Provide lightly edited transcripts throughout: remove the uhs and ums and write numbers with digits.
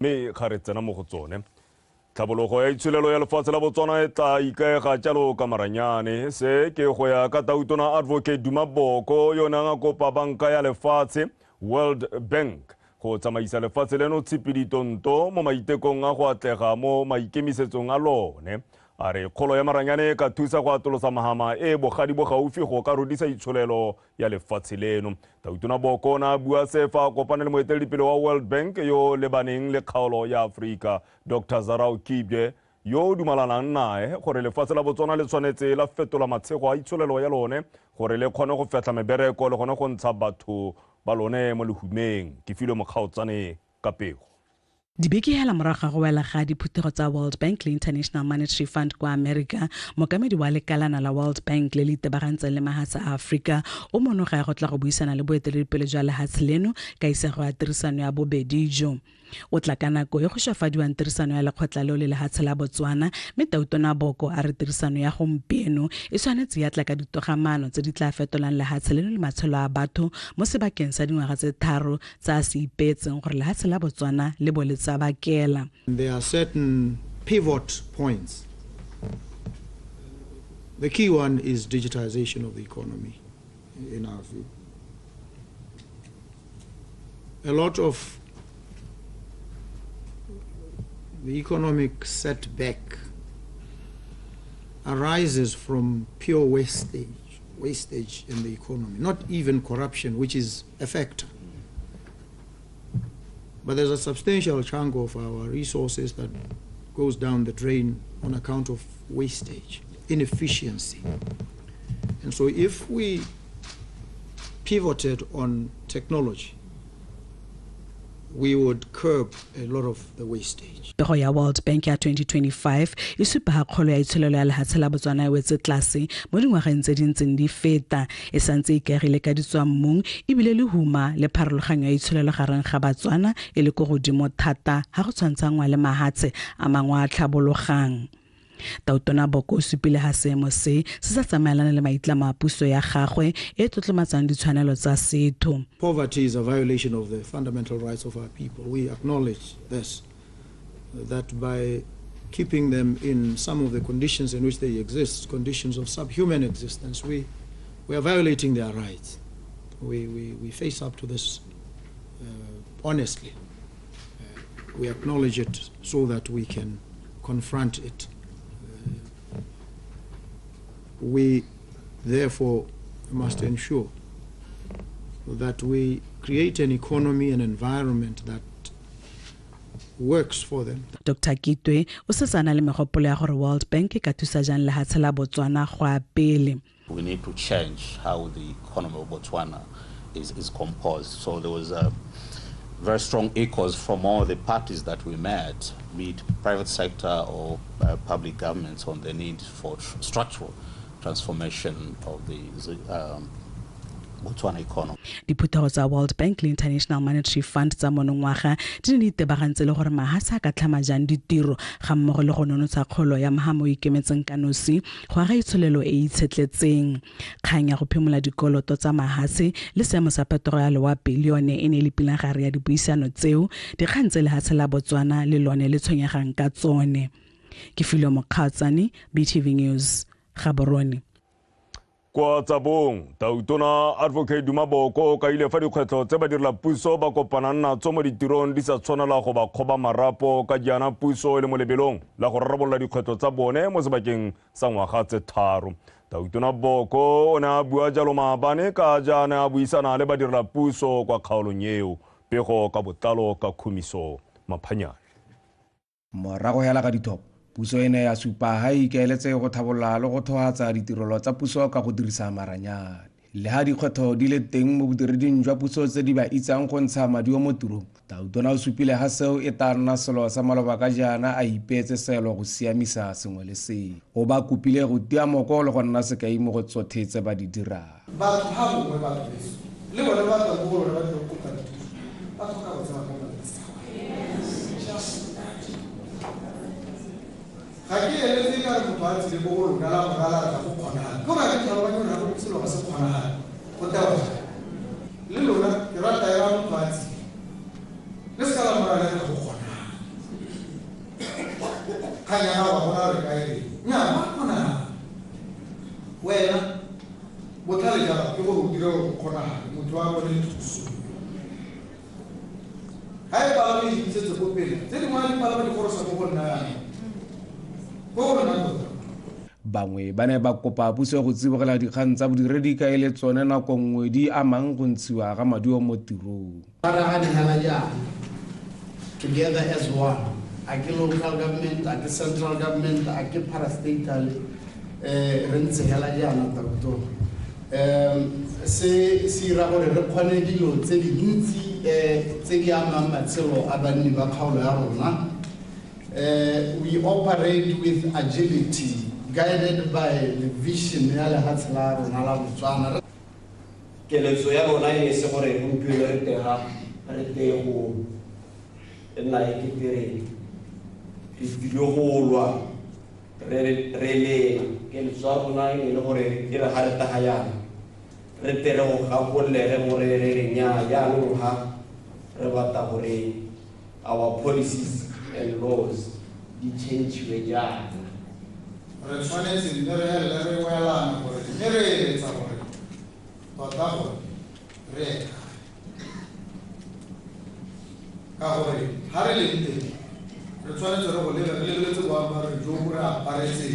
me ga re tsena mo go tsone tlhabologo ya itshulelo ya lefatshe la Botswana e tla ikaega jalo ka maranyane se ke go ya ka tautona advocate Dumaboko yona nga kopa banka ya lefatshe World Bank go tsamaisa lefatshe leno tshipiditonto mo maitekong a go atlega mo maikemisetsong a lone a re kgolo ya maranyane ka thusa go atolosa mahama e bogadi bo gaufi go ka rodisa itshulelo ya lefatshe leno tautona Boko na bua sefa kopana le moeteledipele wa World Bank yo lebaneng le kgaolo ya Afrika Dr. Zarau Kibye yo dumalanang nae gore lefatshe la Botswana le tshwanetse la fetola matshego a itshulelo ya lone gore le kgone go fetla mebereko le gone go ntsha batho ba lone mo lehumeng ke filo mokgaotsane ka pego Dibeke hela moraga go wela ga diphuthego tsa World Bank le International Monetary Fund kwa America mokamedi wa lekalana la World Bank le itebagantse le mahatsa a Africa o mono ga go tla go buisana le boeteledipele jwa lehatsi leno ka isego ya tirisano ya bobedi jo o tla ka nako e go shafadiwang tirisano ya lekgotla leo le lehatsi la Botswana mme tautona Boko a re tirisano ya gompieno e tshwanetse ya tla ka ditogamano tse di tla fetolang lehatsi leno le matshelo a batho mo sebakeng sa dingwaga tse 3 tsa se ipetseng gore lehatsi la Botswana le boletsa bakela. There are certain pivot points. The key one is digitization of the economy, in our view. A lot of the economic setback arises from pure wastage in the economy, not even corruption, which is a factor. But there's a substantial chunk of our resources that goes down the drain on account of wastage, inefficiency. And so if we pivoted on technology, we would curb a lot of the wastage. Pego ya World Bank ya 2025 e supa ga kgolo ya itshulelo ya lehatsi la Botswana e wetse tlase mo dingwageng tse dintseng di feta e santse ikaegile ka ditswammung e bile le huma le pharologanyo ya itshulelo gareng ga Batswana e le go godimo thata ga go tshwantshangwa le mahatse a mangwe a tlhabologang. Tautona Boko o supile ha seemo se sa tsamaelana le maitlamo a puso ya gagwe e tlotlomatsang ditshwanelo tsa setho. Poverty is a violation of the fundamental rights of our people. We acknowledge this, that by keeping them in some of the conditions in which they exist, conditions of subhuman existence, we are violating their rights. We face up to this honestly. We acknowledge it so that we can confront it. We therefore must ensure that we create an economy, an environment that works for them. Dr. Kitwe o setsana le megopolo ya gore World Bank ka thusa jang lehatsi la Botswana go a pele. We need to change how the economy of Botswana is composed. So there was a very strong echoes from all the parties that we met, be it private sector or public governments, on the need for structural transformation of the Botswana economy. Diphuthego tsa World Bank le International Monetary Fund tsa monongwaga di ne di tebagantse le gore mahasa ka tlhama jang ditiro ga mmogo le go nonotsa kgolo ya mahamo ikemetseng ka nosi go aga itsholelo e itshetletseng kgang ya go phimola dikoloto tsa mahase le seemo sa petro ya lewa bilione e ne le pilagare ya dipuisano tseo dikgang tse lehatsi la Botswana le lone le tshwenyegang ka tsone ke Filo Mokhatsane BTV News Gaborone. Kwa tsabong tautona advocate Dumaboko ka ile fa dikgwetlho tse ba direla puso ba kopana nna tso mo ditirong di sa tshwanela go ba khoba marapo ka diana puso le mo lebelong la go rarabolla dikgwetlho tsa bone mo sebakeng sa ngwaga tse 3 tautona Boko o na bua jalo maabane ka jana a buisana le ba direla puso kwa kgaolong eo pego ka botlalo ka khumiso maphanyane morago ya la ka dithopo puso ene ya supa ha ikaeletse go thabolla le go thohatsa ditirelo tsa puso ka go dirisa maranyane le ha dikgwetho di le teng mo bodireding jwa puso tse di ba itsang go ntsha madio mo tirong tautona o supile ha seo e tla nna selo sa maloba ka jana a ipetse selo go siamisa sengwe le sengwe o ba kopile go tia moko le go nna sekai mo go tsothetse ba di dira batho ha bongwe ba le bona ba tla go bona ba di kopa ba thoka go tsama ga ke eletse ka re motho le go lona la mogala ga go kgona go ba ke tla ba nyona go selo ga se kgona go tawa le lona ke rata ya motho le ska la mogala ga go kgona kanya wa bona re kae nya ba kona wena botlhale ja ke go dira go kgona motho wa go le thuso hai ba le di tse go pele tse di mali ba le di go sa go bona go bona bangwe ba ne ba kopa puso go tsibogela dikgang tsa bodiredi ka ele tsone nako nngwe di amang go ntshiwa ga maduo mo tirong together as one. Ake local government, ake central government, ake parastatal, rentse hela jana doctor. Se ra gore re khone dilo tse di ntsi tse di ama matshelo a banni ba kgaolo ya rona. We operate with agility, guided by the vision ya lehatshe la rona la Botswana. Keletso ya rona e se gore gompieno re te go nna e ketere re tlile go lwa re le keletso ya rona e le gore e re ga re tagayana re tere go gakolele gore re re nya jaanong ga re batla gore our policies and laws di change-we jaana re tshwanetse di re hele re welana gore di re etsa gore tota gore re ka gore ha re le teng re tshwanetse re go lebeletse go apara jo go re aparetse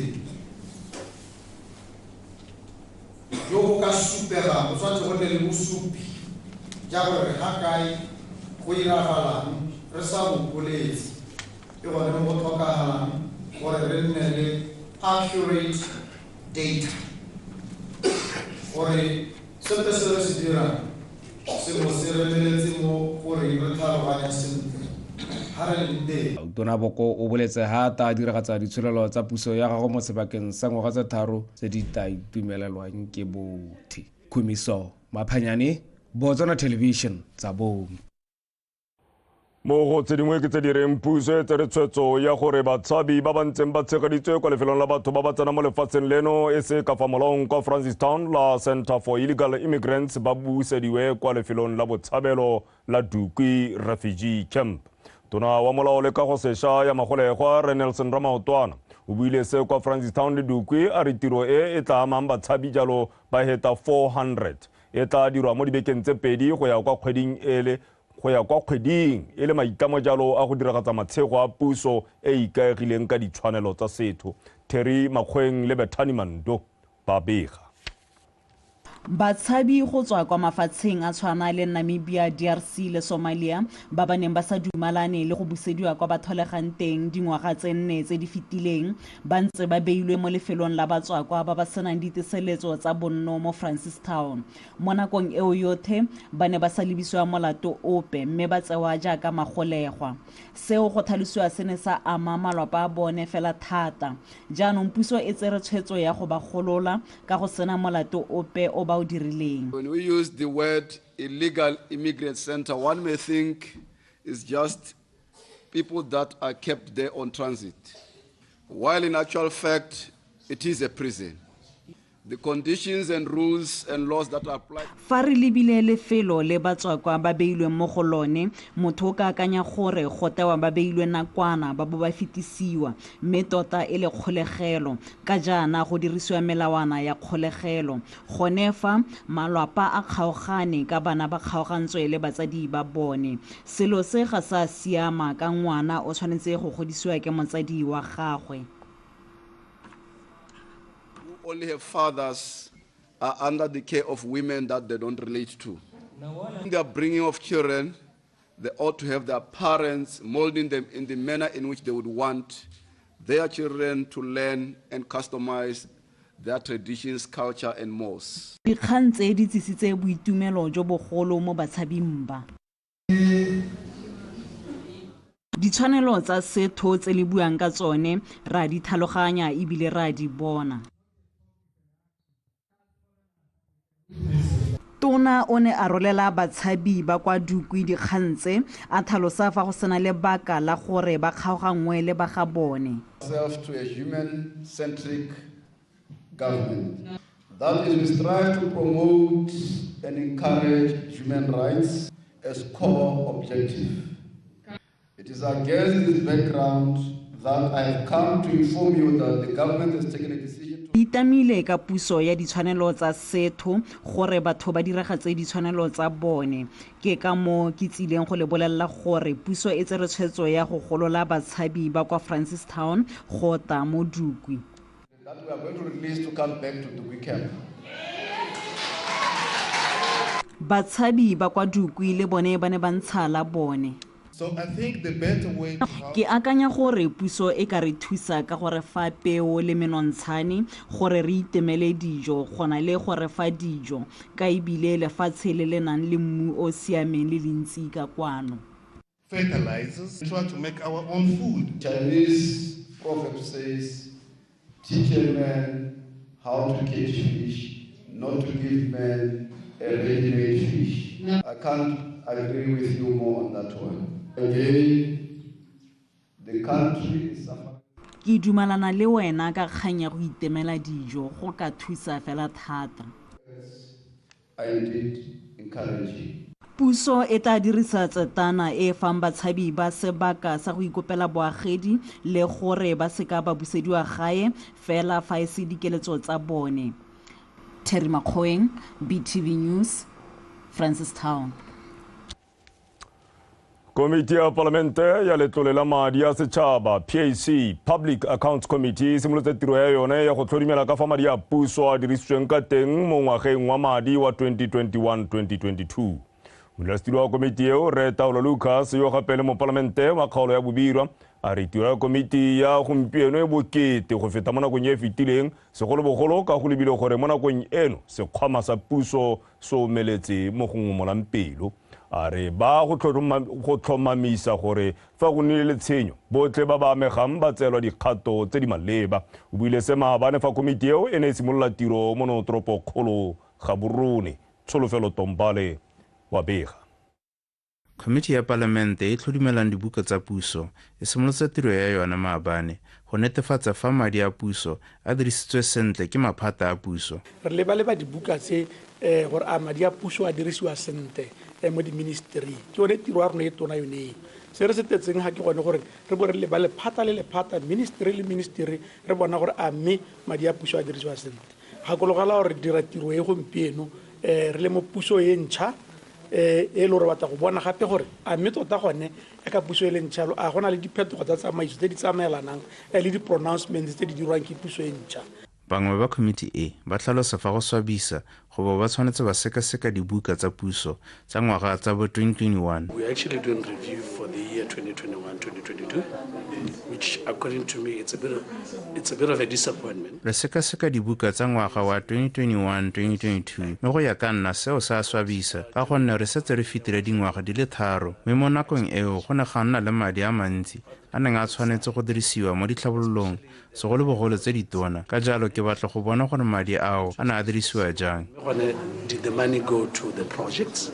jo go ka supera go tshwanetse go le bosupi ja gore ha kae go iragalang re sa bopoletse e gone go tlhokagalang gore re nne le accurate data gore sepe se re se dirang se mo sireletse mo gore re tlhaloganya sentle ha re le teng. Tona Boko o boletse ha ta diragatsa ditsholelo tsa puso ya gago mo sebakeng sa ngwaga tse 3 tse di ta itumelelwang ke bothe. Khumiso Maphanyane, Botswana Television tsa bong. Mo go tse dingwe ke tse di reng puso e tsere tshwetso ya gore batshabi ba ba ntseng ba tshegeditswe kwa lefelong la batho ba ba tsena mo lefatsheng leno e se ka fa molaong kwa Francistown la Center for Illegal Immigrants ba busediwe kwa lefelong la botshabelo la Dukwi Refugee Camp. Tona wa molao le ka go sesha ya magolegwa re Nelson Ramaotwana o buile se kwa Francistown le Dukwi a re tiro e tla amang batshabi jalo ba heta 400 e tla dirwa mo dibekeng tse pedi go ya kwa kgweding e le maitlamo jalo a go diragatsa matshego a puso e ikaegileng ka ditshwanelo tsa setho. Terry Makgweng le Bethani Mando ba bega batshabi go tswa kwa mafatsheng a tshwana le Namibia, DRC le Somalia ba ba neng ba sa dumalane le go busediwa kwa batholegang teng dingwaga tse 4 tse di fetileng ba ntse ba beilwe mo lefelong la batswakwa ba ba senang diteseletso tsa bonno mo Francistown. Mo nakong eo yothe ba ne ba sa lebisiwa molato ope mme ba tsewa jaaka magolegwa. Seo go tlhalosiwa se ne sa ama malapa a bone fela thata. Jaanong puso e tsere tshwetso ya go ba golola ka go sena molato ope o ba. When we use the word illegal immigrant center, one may think it's just people that are kept there on transit, while in actual fact, it is a prison. The conditions and rules and laws that are applied. Fa re lebile lefelo le batswakwa ba beilwe mo go lone motho ka akanya gore go tewa ba beilwe nakwana ba bo ba fetisiwa mme tota e le kgolegelo ka jana go dirisiwa melawana ya kgolegelo gone fa malwapa a kgaogane ka bana ba kgaogantswe le batsadi ba bone selo se ga sa siama ka ngwana o tshwanetse go godisiwa ke motsadi wa gagwe. Only have fathers are under the care of women that they don't relate to. In the bringing of children, they ought to have their parents molding them in the manner in which they would want their children to learn and customize their traditions, culture, and mores. Dikgang tse di tsisitse boitumelo jo bogolo mo batshabing ba. Ditshwanelo tsa setho tse le buang ka tsone ra di tlhaloganya ebile ra di bona. Tona o ne a rolela batshabi ba kwa Dukwi dikgang tse a tlhalosa fa go sena le baka la gore ba kgaogangwe le ba ga bone. To a human-centric government. That is, we strive to promote and encourage human rights as core objective. It is against this background that I have come to inform you that the government has taken a decision to itamile ka puso ya ditshwanelo tsa setho gore batho ba diragatse ditshwanelo tsa bone ke ka mo ke tsileng go le bolella gore puso e tsere tshwetso ya go golola batshabi ba kwa Francistown go ta mo Dukwi that we are going to release to come back to Dukwi camp. batshabi ba kwa Dukwi le bone ba ne ba ntsha la bone. So I think the better way to ke akanya gore puso e ka re thusa ka gore fa peo le menontsane gore re itemele dijo gona le gore fa dijo ka ibile lefatshe le le nang le mmu o siameng le lentsi ka kwano. fertilizers, try to make our own food. Chinese proverb says, teach a man how to catch fish, not to give man a ready-made fish. I can't agree with you more on that one. Again, the country is suffering. Ke dumalana le wena ka kgang ya go itemela dijo go ka thusa fela thata. I did encourage you. Puso e tla dirisa tsetana e fang batshabi ba sebaka sa go ikopela boagedi le gore ba seka ba busediwa gae fela fa e se dikeletso tsa bone. Terry Makgoeng, BTV News, Francistown. Komiti ya Parlamente ya Letlole la Madi ya Setšhaba PAC Public Accounts Committee simolotse tiro ya yone ya go tlhodimela ka fa madi a puso a dirisitsweng ka teng mo ngwageng wa madi wa 2021-2022. Modulasetilo wa komiti eo Re Taolo Lucas yo gape le mo Parlamente wa kgaolo ya bobirwa a re tiro ya komiti ya gompieno e bokete go feta mo nakong e fetileng segolobogolo ka go lebile gore mo nakong eno sekgwama sa puso so meletse mo go ngomolang pelo. Are ba go tlhomamisa gore fa go nnile le tshenyo botlhe ba ba amegang ba tseelwa dikgato tse di maleba. O buile se maabane fa komiti eo e ne e simolola tiro mo toropokgolo Gaborone. Tsholofelo Tombale wa bega. Komiti ya Palamente e tlhodimelang dibuka tsa puso e simolotse tiro ya yona maabane go netefatsa fa madi a puso a dirisitswe sentle ke maphata a puso. Re leba dibuka tse gore a madi a puso a dirisiwa sentle mo di ministry ke yone tiro ya rona e tona yone se re setetseng ga ke gone gore re bo re leba lephata le lephata ministry le ministry re bona gore a mme madi a puso a dirisiwa sentle gakologela gore dira tiro e gompieno re le mo puso e ntšha e le gore batla go bona gape gore a mme tota gone ka puso e le ntšha a gona le diphetogo tsa tsamaiso tse di tsamaelanang le di-pronouncements tse di dirwang ke puso e ntšha. Bangwe ba komiti e ba tlhalosa fa go swabisa go bo ba tshwanetse ba sekaseka dibuka tsa puso tsa ngwaga tsa bo 2021. We are actually doing review for the year 2021-2022, which according to me it's a bit of a disappointment. Re sekaseka dibuka tsa ngwaga wa 2021-2022 mme go ya ka nna seo sa swabisa ka gonne re setse re fetile dingwaga di le 3 mme mo nakong eo go ne ga nna le madi a mantsi a neng a tshwanetse go dirisiwa mo ditlhabololong segolobogolo tse ditona ka jalo ke batla go bona gore madi ao a na a dirisiwa jang. Did the money go to the projects?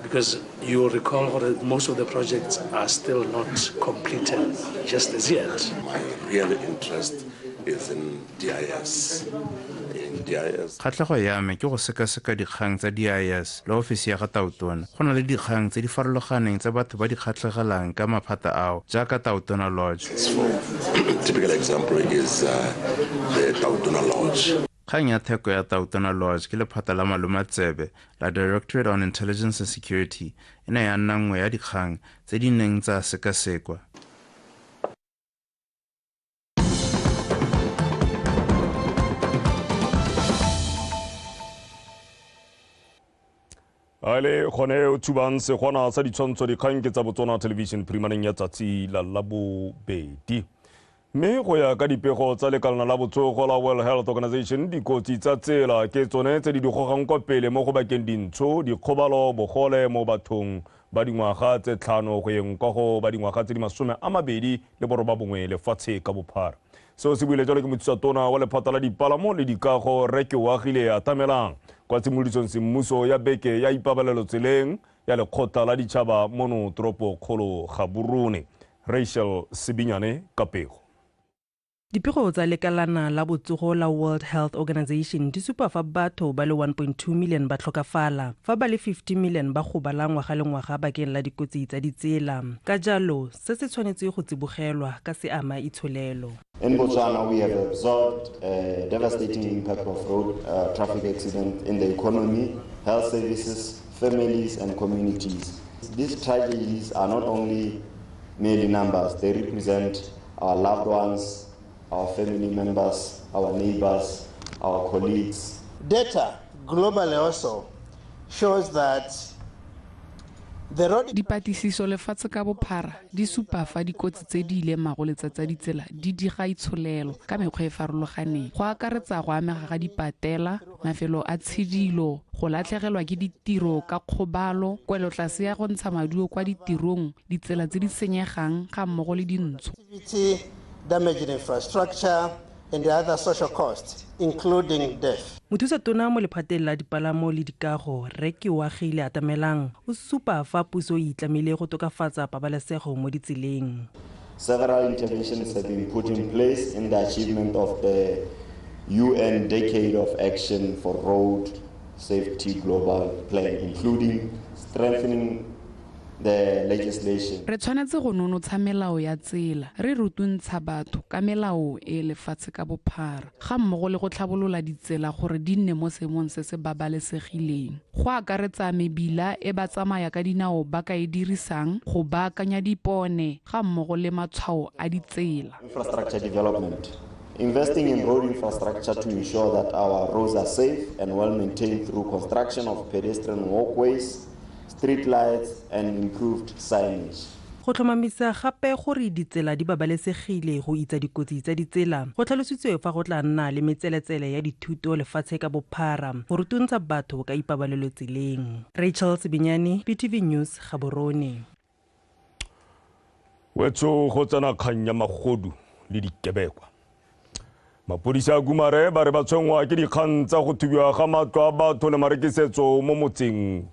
Because you recall that most of the projects are still not completed just as yet. My real interest is in DIS. Kgatlhego ya me ke go sekaseka dikgang tsa DIS le ofisi ya ga Taotona. Go na le dikgang tse di farologaneng tsa batho ba di kgatlhegelang ka maphata ao jaaka Taotona Lodge. Typical example is the Taotona Lodge. Kgang ya theko ya Taotona Lodge ke lephata la malomatsebe la Directorate on Intelligence and Security e ne ya nna nngwe ya dikgang tse di neng tsa sekasekwa. Ale gone o tshubang se gona sa ditshwantsho dikgang ke tsa Botswana Television primaneng ya tsatsi la Labobedi. Mme go ya ka dipego tsa lekalana la botsogo la World Health Organization dikotsi tsa tsela ke tsone tse di gogang kwa pele mo go bakeng dintsho dikgobalo bogole mo bathong ba dingwaga tse 5 go yeng kwa go ba dingwaga tse di 24 lefatshe ka bophara. Seo se buile jalo ke mothusa-tona wa lephata la dipalamo le dikago Reke Wagile a tamelang kwa tshimolodisong semmuso ya beke ya ipabalelo tseleng ya lekgotla la ditšhaba mono toropokgolo Gaborone. Rachel Sibinyane ka pego. Dipego tsa lekalana la botsogo la World Health Organization di supa fa batho ba le 1.2 million ba tlhokafala, fa ba le 50 million ba gobala ngwaga le ngwaga bakeng la dikotsi tsa ditsela. Ka jalo, se se tshwanetse go tsibogelwa ka se ama itsholelo. In Botswana, we have absorbed a devastating impact of road traffic accidents in the economy, health services, families, and communities. These tragedies are not only merely numbers, they represent our loved ones, our family members, our neighbors, our colleagues. Data globally also shows that Dipatlisiso lefatshe ka bophara di supa fa dikotsi tse di ile magoletsa tsa ditsela di diga itsholelo ka mekgwa e farologaneng go akaretsa go amega ga dipatela, mafelo a tshedilo, go latlhegelwa ke ditiro ka kgobalo, kwelotlase ya go ntsha maduo kwa ditirong, ditsela tse di senyegang ga mmogo le dintsho. Damaged infrastructure and the other social costs, including death. Mothusetona mo lephateng la dipalamo le dikago Reki wa Gile Atamelang o supa fa puso e itlamile go tokafatsa pabalesego mo ditseleng. Several interventions have been put in place in the achievement of the UN Decade of Action for Road Safety Global Plan, including strengthening the legislation. Re tshwanetse go nonotsha melao ya tsela, re rutuntsha batho ka melao e lefatshe ka bophara, ga mmogo le go tlhabolola ditsela gore di nne mo seemong se se babalesegileng. Go akaretsa mebila e ba tsamaya ka dinao ba ka e dirisang, go baakanya dipone ga mmogo le matshwao a ditsela. Infrastructure development. Investing in road infrastructure to ensure that our roads are safe and well maintained through construction of pedestrian walkways, street lights, and improved signage. Go tlhomamisa gape gore ditsela di babalesegile go itsa dikotsi tsa ditsela go tlhalositswe fa go tla nna le metseletsele ya dithuto lefatshe ka bophara go rutuntsha batho ka ipabalelo tseleng. Rachel Sibinyane, BTV News, Gaborone. Wetso go tsena kganya magodu le dikebekwa. Mapodisa a Gumare ba re ba tshwengwa ke dikgang tsa go thubiwa ga matlo a batho le marekisetso mo motseng.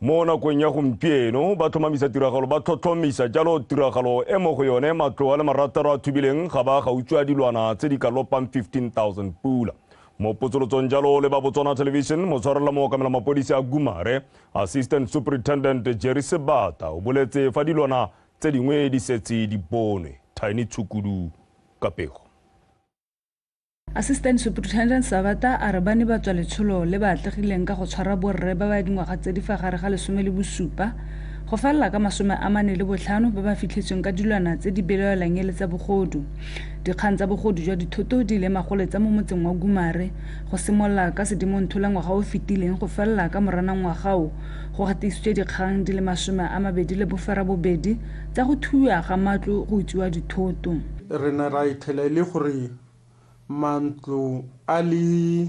Mo nakong ya gompieno ba tlhomamisa tiragalo ba tlhotlhomisa jalo tiragalo e mo go yone matlo a le marataro a thubileng ga ba gautswa dilwana tse di ka lopang 15,000 pula. Mo potsolotsong jalo le ba Botswana Television mo tshwarela mo kamela mapodisa a Gumare, Assistant Superintendent Jerry Sebata o boletse fa dilwana tse dingwe di setse di bonwe. Tiny Tsukudu ka pego. Assistant Superintendent Sabata a re bane ba tswa letsholo le ba atlegileng ka go tshwara borre ba ba dingwaga tse di fa gare ga 17 go falla ka 45 ba ba fitlhetsweng ka dilwana tse di belaelang le tsa bogodu. Dikgang tsa bogodu jwa dithoto di le magoletsa mo motseng wa Gumare go simolla ka Sedimonthole ngwaga o fetileng go falla ka Moranang ngwagao go gatisitswe dikgang di le 22 tsa go thuya ga matlo go utswiwa dithoto. Re na ra ithela ile gore mantlo a le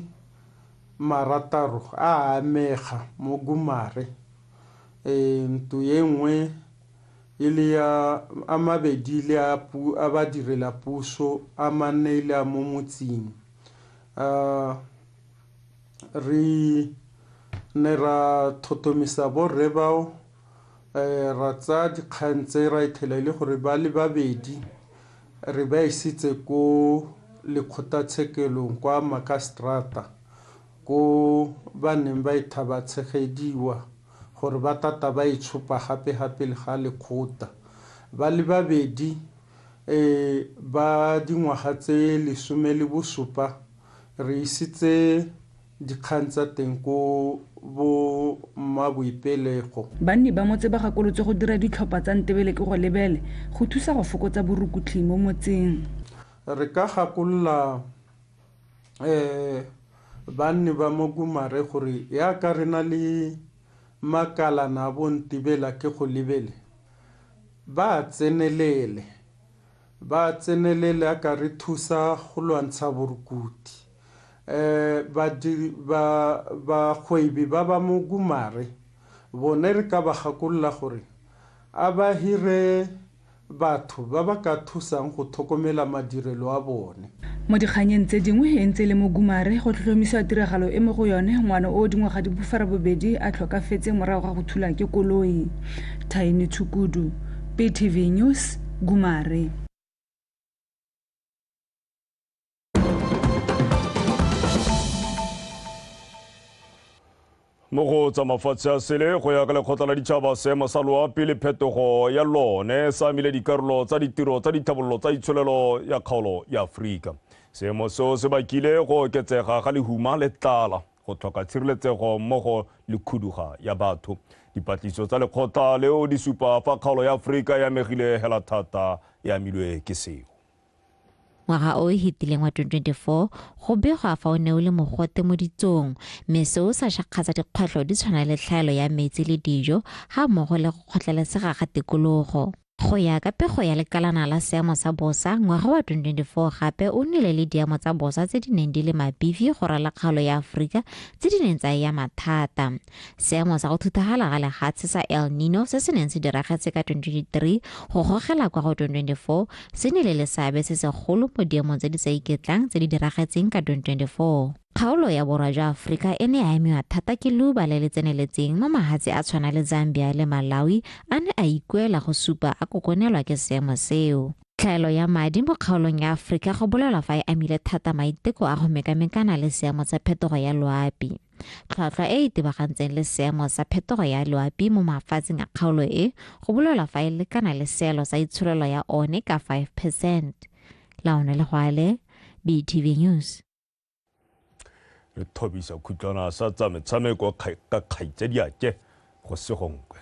marataro a amega mo Gumare. Nto ye nngwe e le ya a mabedi le a ba direla puso a manne ile a mo motseng. Re ne ra thotomisa borre bao ra tsa dikgang tse ra ithela ile gore ba le babedi re ba isitse ko lekgotatshekelo kwa Makastrata ko ba neng ba ithaba tshegediwa gore ba tata ba itshupa gape le ga lekgota. Ba le babedi ba dingwaga tse 17 re isitse dikgang tsa teng ko bo maboipelego. Banni ba motse ba gakolotswe go dira ditlhopha tsa ntebele ke go lebele go thusa go fokotsa borukutli mo motseng. Re ka gakolola banni ba mo Gumare gore ya ka rena le makalana a bontebela ke go lebele ba tsenelele a ka re thusa go lwantsha borukuti. Ba kgwebi ba ba mo Gumare bone re ka ba gakolola gore a ba hire batho ba ba ka thusang go thokomela madirelo a bone. Mo dikganyeng tse dingwe e ntse le mo Gumare go tlhotlhomisa tiragalo e mo go yone ngwana o dingwaga di bofara bobedi a tlhokafetse morago ga go thula ke koloi. Tiny Tsukudu, BTV News, Gumare. mo go tsa mafatshe a sele go ya ka lekgotla la ditšhaba seemo sa loapi le phetogo ya lone sa amile dikarolo tsa ditiro tsa dithabololo tsa itsholelo ya kgaolo ya Aforika. Seemo seo se bakile go oketsega ga lehuma le tlala go tlhoka tshireletsego mmogo le khuduga ya batho. Dipatlisiso tsa lekgotla leo di supa fa kgaolo ya Aforika ya amegile hela thata ya amilwe ke seo. Ngwaga o hitileng wa 2024 go begwa fa o ne o le mogote mo ditsong mme seo sa shakgatsa dikgwetlho di tshwana le tlhaelo ya metsi le dijo ga mmogo le go kgotlhelesega ga tikologo. Go ya ka pego ya lekalana la seemo sa bosa ngwaga wa 2024 gape o nnile le diamo tsa bosa tse di neng di le mabifi go rala kgaolo ya Aforika tse di neng tsa ya mathata. Seemo sa go thutagala ga lefatshe sa El Nino se se neng se diragetse ka 2023 go gogela kwa go 2024 se nnile le seabe se segolo mo diamong tse di sa iketlang tse di diragetseng ka 2024. Kgaolo ya borwa jwa Aforika e ne a emiwa thata ke leuba le le tseneletseng mo mahatsi a tshwana le Zambia le Malawi a ne a ikuela go supa a kokonelwa ke seemo seo. Tlhaelo ya madi mo kgaolong ya Aforika go bolela fa e amile thata maiteko a go mekamekana le seemo sa phetogo ya loapi. Tlhwatlhwa e e itebagantseng le seemo sa phetogo ya loapi mo mafatsheng a kgaolo e go bolela fa e lekana le seelo sa itsholelo ya one ka 5%. Laone le Gwale, BTV News. Re thobisa khutlwana sa tsa metshameko ka kgaitsedi ake go segongwe.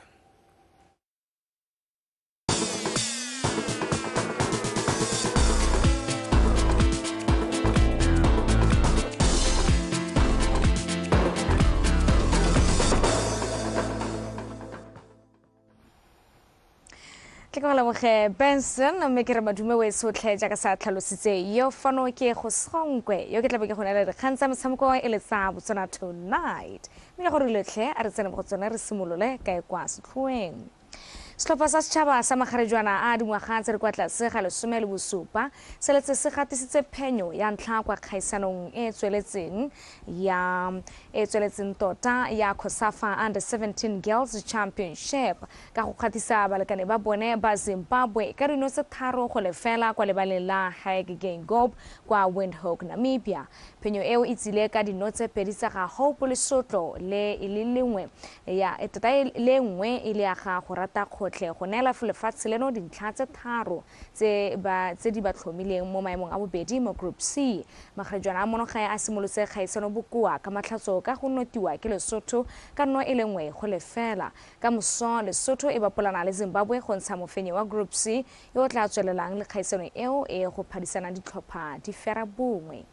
Ke go leboge Benson mme ke re madume we sotlhe jaaka sa tlhalositse yo fano ke go songwe yo ke tla be ke go nela dikgang tsa metshameko e le tsa BOTSWANA tonight mme go re letlhe a re tsene go tsona re simolole ka kwa setlhoeng. Setlhopha sa setšhaba sa magarejwana a dingwaga tse re kwa tlase ga 17 se letse se gatisitse phenyo ya ntlha kwa kgaisanong e tsweletseng tota ya COSAFA Under 17 Girls Championship ka go kgatisa balekane ba bone ba Zimbabwe ka dino tse 3-0 kwa lebaleng la Hage-Geingob kwa Windhoek, Namibia. Phenyo eo e tsile ka dino tse 2 tsa ga Hope Lesotho le lengwe ya tota le nngwe ile ya ga go rata tle go nela lefatshe leno dintlha tse 3 tse di ba tlhomileng mo maemong a bobedi mo Group C. Magarejwana a monogae a simolotse kgaisano bokoa ka matlhatso ka go notiwa ke Lesotho ka no e lengwe go lefela. Ka moso Lesotho e bapolana le Zimbabwe go ntsha mofenyi wa Group C yo tla tswelelang le kgaisano eo e go phadisana ditlhopha di fera bongwe.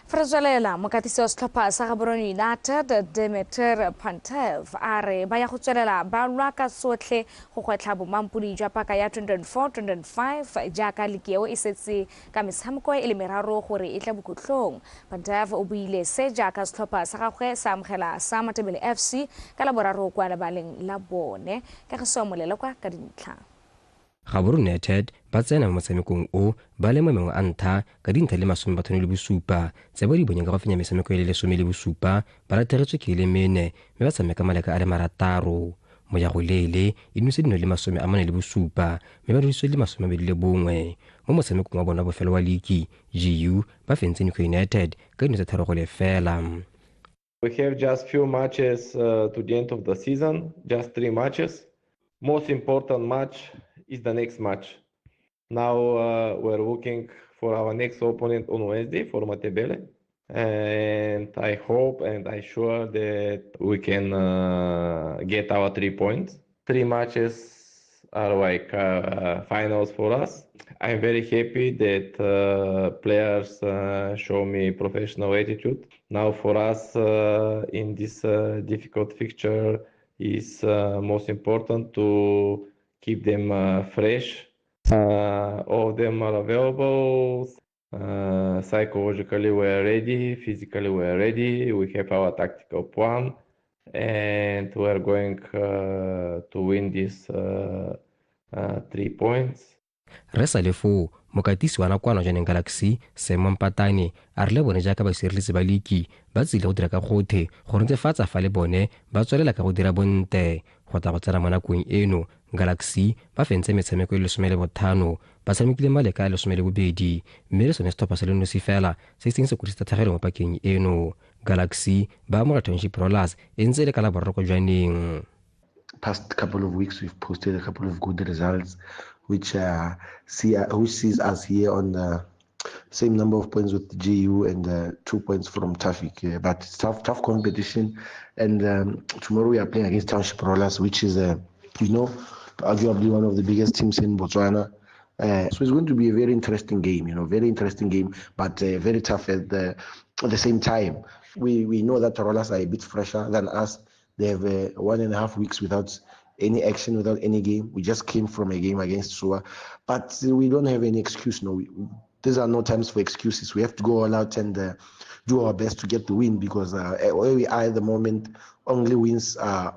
Frazalela mokatisi wa setlhopha sa Gaborone United Demeter Pantev a re ba ya go tswelela ba lwa ka sotlhe go gwetla bomampodi jwa paka ya 2024-2025 jaaka likeo e setse ka metshameko e le meraro gore e tla bokhutlong. Pantev o buile se jaaka setlhopha sa gagwe sa amogela sa Matebele FC ka laboraro kwa lebaleng la bone ka go somolela kwa ka dintlha. Gaborone United ba tsena mo motshamekong o ba le mengwe a ntlha ka dintlha le 27 tse ba di bonyeng ka go fenya metshameko e le 17 ba rateretswe ke le mene mme ba tshameka maleka a le 6 mo ya go lele e nuse dino le 47 mme ba diriswe le 21 mo motshamekong wa bona bofelo wa league GU ba fentse NAKO United ka dino tse 3-0. We have just few matches to the end of the season, just 3 matches. Most important match is the next match. Now we're looking for our next opponent on Wednesday for Matebele, and I hope and I'm sure that we can get our 3 points. 3 matches are like finals for us. I'm very happy that players show me professional attitude. Now for us in this difficult fixture is most important to keep them fresh. All of them are available. Psychologically we're ready, physically we're ready. We have our tactical plan and we're going to win these 3 points. re sa le foo mokatisi wa nakwana Jwaneng Galaxy Simon Patane a re le bone jaaka basireletsi ba liki ba tsile go dira ka gothe go netefatsa fa le bone ba tswelela ka go dira bonte go tla go tsena mo nakong eno. Galaxy ba fentse metshameko e 15 ba tshamekile maleka a 12 mme le sone setopha se le nosi fela se seng se kgodisa thagelo mo pakeng eno. Galaxy ba amogela Township Rollers e ntse le ka la boraro ko Jwaneng. Past couple of weeks we've posted a couple of good results which sees us here on the same number of points with GU and 2 points from Traffic. But it's tough competition, and tomorrow we are playing against Township Rollers, which is arguably one of the biggest teams in Botswana. So it's going to be a very interesting game, very interesting game, but very tough at the same time. We know that the Rollers are a bit fresher than us. They have 1.5 weeks without any action, without any game. We just came from a game against SUA, but we don't have any excuse. No, these are no times for excuses. We have to go all out and do our best to get the win, because where we are at the moment, only wins are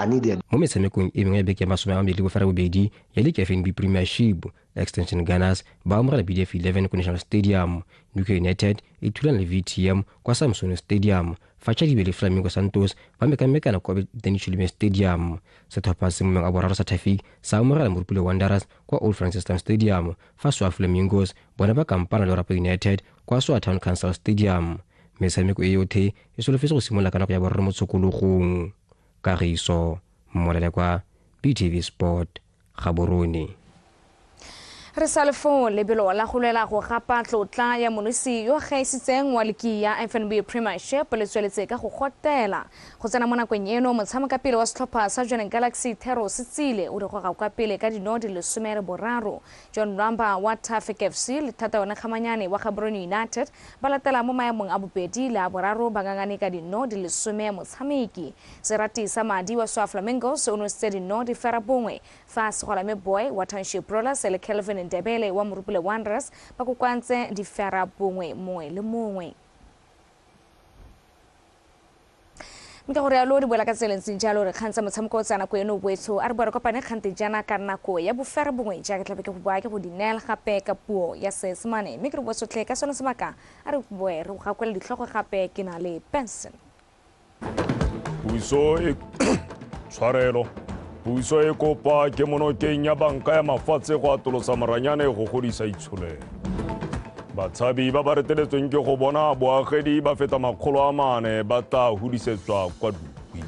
needed. Mo metshamekong e mengwe beke ya 22 ya League FNB Premiership, Extension Gunners ba amogela BDF 11 ko National Stadium. Nuke United e thulana le VTM kwa Samson Stadium. Fatsha di le Flamingo Santos ba mekamekana kwa Denishulime Stadium. Sethopa se mo a boraro sa Traffic sa amogela Morupule Wanderers kwa Old Franciston Stadium. Fa SWA Flamingos bona ba kampana le Rapa United kwa SWA Town Council Stadium. Metshameko e yotlhe e solofetse go simolola ka nako ya boraro mo tshokologong. Kagiso Molele kwa BTV Sport Gaborone. Re sa le fo lebelo la go lela go gapa tlotla ya monisi yo gaisitseng wa leki ya FNB Premiership le tsweletse ka go gotela go tsena mo nakong eno motshameka pele wa setlhopha sa Jwaneng Galaxy Thero Setsile o re go ga kwa pele ka dinodi le 13. John Ramba wa Traffic FC le thata yona khamanyane wa Gaborone United ba latela mo maemong a bobedi le a boraro ba ngangane ka dinodi le 10 motshameki. Serati sa madi wa SWA Flamingos o no se dinodi fera bongwe fa Segolame Boy wa Township Rollers le Kelvin Ndebele wa Morupule Wanderers ba kokwantse di fera bongwe mongwe le mongwe. Mika gore ya lori boela ka tseleng jalo re khantsa motshameko tsana ko eno boetso a re bua re kopane khante jana ka nako ya bofera bongwe ja ke tlabe ke go bua ke go dinela gape ka puo ya Seesimane mme ke re bosotlhe ka sona sebaka a re boe re ga kwela ditlhogo gape ke na le Benson. Puso e tshwarelo puso e kopa ke monokeng ya banka ya mafatshe go atolosa maranyane go godisa itshole. Batshabi ba ba reteletsweng ke go bona boagedi ba feta 400 ba tla hudisetswa kwa Dukwi.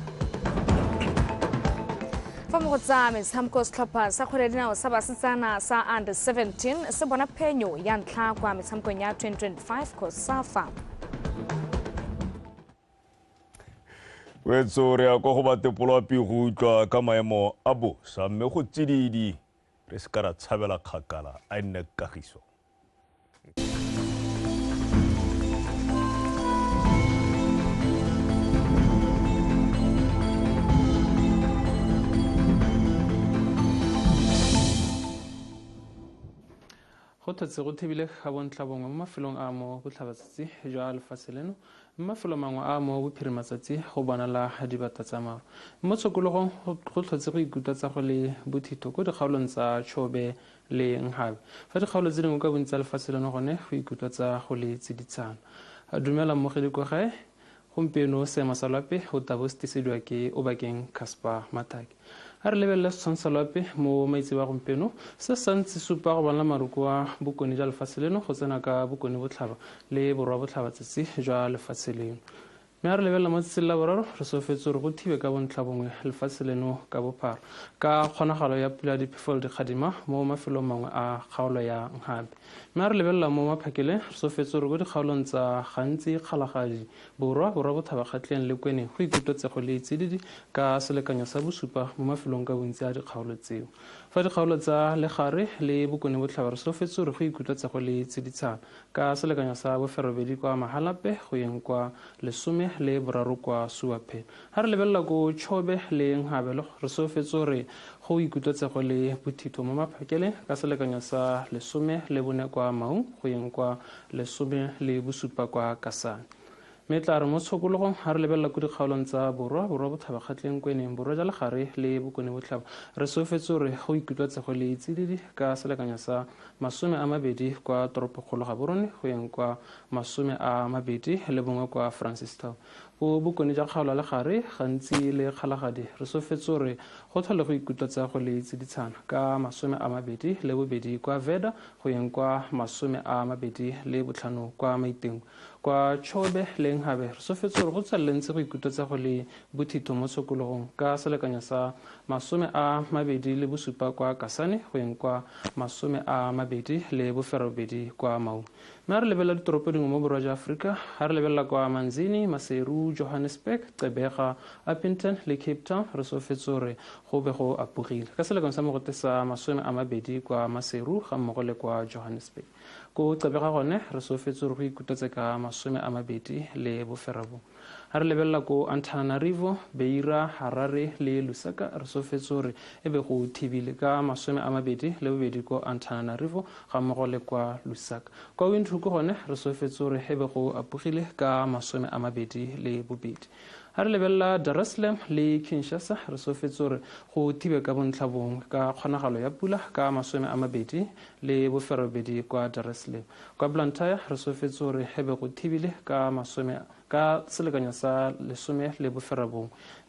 Fa mo go tsa metshameko setlhopha sa kgwele dinao sa basetsana sa under 17 se bona phenyo ya ntlha kwa metshamekong ya 2025 ko SAFA. Wetso re ya go ba tepolopi go utlwa ka maemo a bosa mme go tsididi re se ka ra tshabela kgakala a nne kagiso. Go tletse go thebile ga bontla bongwe mo mafelong a mo botlhabatsatsi jwa lefatshe leno mme mafelo mangwe a mo bophirima-tsatsi go bonala dibata tsa maru mo tshokologong go tlhotse go ikutlwa tsa go le bothito ko dikgaolong tsa Chobe le Nghabe fa dikgaolo tse dingwe ka bontsi tsa lefatshe leno gone go ikutlwa tsa go le tsiditsana. A dumela mmogedi kwa gae gompieno seema sa loape go tabo se tisediwa ke o bakeng Casper Mataki. A re lebelele setshwantsho loape mo maitseboa gompieno se santse supa go bona maroko wa bokone jwa lefatshe leno go tsena ka bokone botlhaba le borwa botlhabatsatsi jwa lefatshe leno. Mme a re lebelela mo tsatsing la boraro re solofetse gore go thibe ka bontlha bongwe lefatshe leno ka bophara ka kgonagalo ya pula ya diphefolo dikgadima mo mafelong mangwe a kgaolo ya Nghabe. Mme a re lebelela mo maphakele re solofetse gore go dikgaolong tsa gantsi kgalagadi borwa bothabakgatlheng le kweneng go ikutlwetse go le tsididi ka selekanyo sa bosupa mo mafelong ka bontsi a dikgaolo tseo. Fa dikgaolo tsa legare le bokone botlhaba re solofetse gore go ikutlwetse go le tsiditsana ka selekanyo sa boferobedi kwa Mahalape go yeng kwa lesome le boraro kwa Suapen. Ha re lebelela ko Chobe le Nghabe re solofetse gore go ikutlwetse go le bothito mo maphakele ka selekanyo sa lesome le bone kwa Maung go yeng kwa lesome le bosupa kwa Kasane. mme tla re mo tshokologong ga re lebelela ko dikgaolong tsa borwa botlhabakgatlheng kweneng borwa ja legare le bokone botlhaba re solofetse gore go ikutlwatsego le itsedidi ka selekanyo sa 20 kwa toropokgolo ga borone go yeng kwa 21 kwa Francistown go bokone ja kgaolo le gare gantsi le kgalagadi re solofetse gore go tlhole go ikutlwatsego le itseditshana ka 22 kwa Veda go yeng kwa 25 kwa Maiteng kwa Chobe le Nghabe re solofetse gore go tswelelentse go ikutlwatsego le bothito mo tshokologong ka selekanyo sa 27 kwa Kasane go yeng kwa 20 kwa Mau mme re lebelela ditoropo dingwe mo borwa jwa Aforika ga re lebelela kwa Manzini, Maseru, Johannesburg, Gqeberha, Upington le Cape Town re solofetse gore go be go apogile ka selekanyo sa mogote sa 20 kwa Maseru ga mmogo le kwa Johannesburg ko Gqeberha gone re solofetse gore go ikutlwetse ka 20 ga re lebelela ko Antananarivo, Beira, Harare le Lusaka re solofetse gore e be go thibile ka 22 ko Antananarivo ga mmogo le kwa Lusaka kwa Windhoek gone re solofetse gore e be go apogile ka 22 ga re lebelela Dar es Salaam le Kinshasa re solofetse gore go thibe ka bontlhabongwe ka kgonagalo ya pula ka 20 kwa Dar es Salaam kwa Blantyre re solofetse gore e be go thibile ka selekanyo sa 10 mme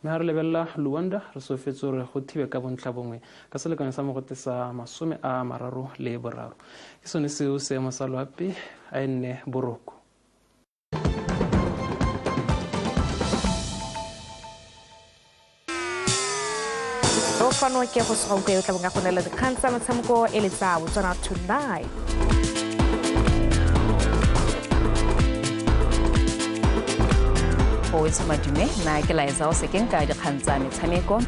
ga re lebelela Luanda re solofetse gore go thibe ka bontlhabongwe ka selekanyo sa mogote sa 33 ke sone seo seemo sa loapi a nne boroko fano ke go se go ke tla bonga go nela dikgang tsa motshameko e le tsa Botswana tonight o itse madume na ke la etsa o se ke nka dikgang tsa metshameko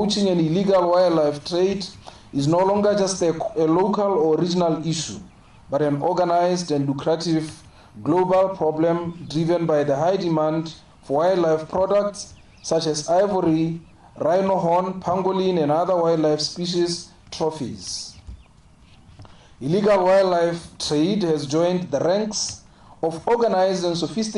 Poaching and illegal wildlife trade is no longer just a local or regional issue, but an organized and lucrative global problem driven by the high demand for wildlife products such as ivory, rhino horn, pangolin, and other wildlife species trophies. Illegal wildlife trade has joined the ranks of organized and sophisticated